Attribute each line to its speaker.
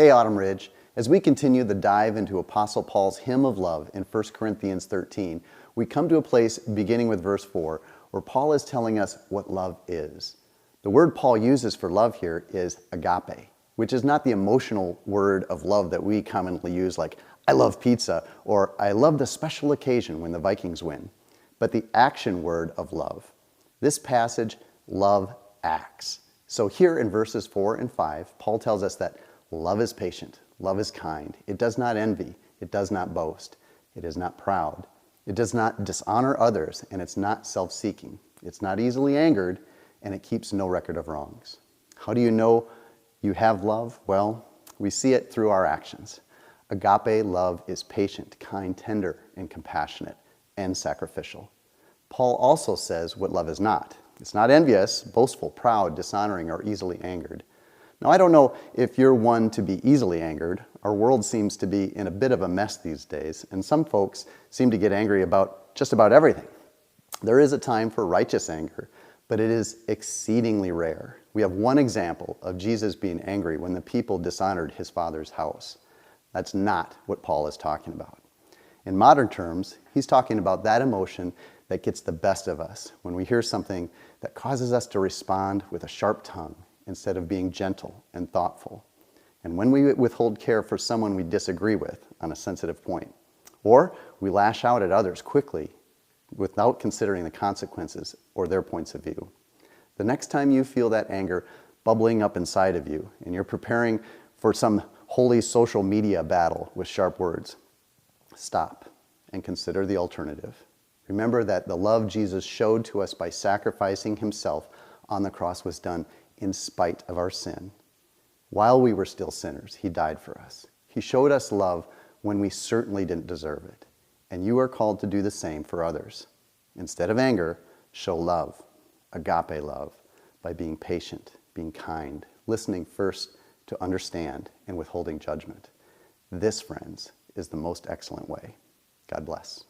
Speaker 1: Hey, Autumn Ridge, as we continue the dive into Apostle Paul's hymn of love in 1 Corinthians 13, we come to a place beginning with verse 4 where Paul is telling us what love is. The word Paul uses for love here is agape, which is not the emotional word of love that we commonly use like, I love pizza, or I love the special occasion when the Vikings win, but the action word of love. This passage, love acts. So here in verses 4 and 5, Paul tells us that love is patient, love is kind, it does not envy, it does not boast, it is not proud, it does not dishonor others, and it's not self-seeking, it's not easily angered, and it keeps no record of wrongs. How do you know you have love? Well, we see it through our actions. Agape love is patient, kind, tender, and compassionate, and sacrificial. Paul also says what love is not. It's not envious, boastful, proud, dishonoring, or easily angered. Now, I don't know if you're one to be easily angered. Our world seems to be in a bit of a mess these days, and some folks seem to get angry about just about everything. There is a time for righteous anger, but it is exceedingly rare. We have one example of Jesus being angry when the people dishonored his Father's house. That's not what Paul is talking about. In modern terms, he's talking about that emotion that gets the best of us when we hear something that causes us to respond with a sharp tongue instead of being gentle and thoughtful, and when we withhold care for someone we disagree with on a sensitive point, or we lash out at others quickly without considering the consequences or their points of view. The next time you feel that anger bubbling up inside of you and you're preparing for some holy social media battle with sharp words, stop and consider the alternative. Remember that the love Jesus showed to us by sacrificing himself on the cross was done in spite of our sin. While we were still sinners, he died for us. He showed us love when we certainly didn't deserve it. And you are called to do the same for others. Instead of anger, show love, agape love, by being patient, being kind, listening first to understand, and withholding judgment. This, friends, is the most excellent way. God bless.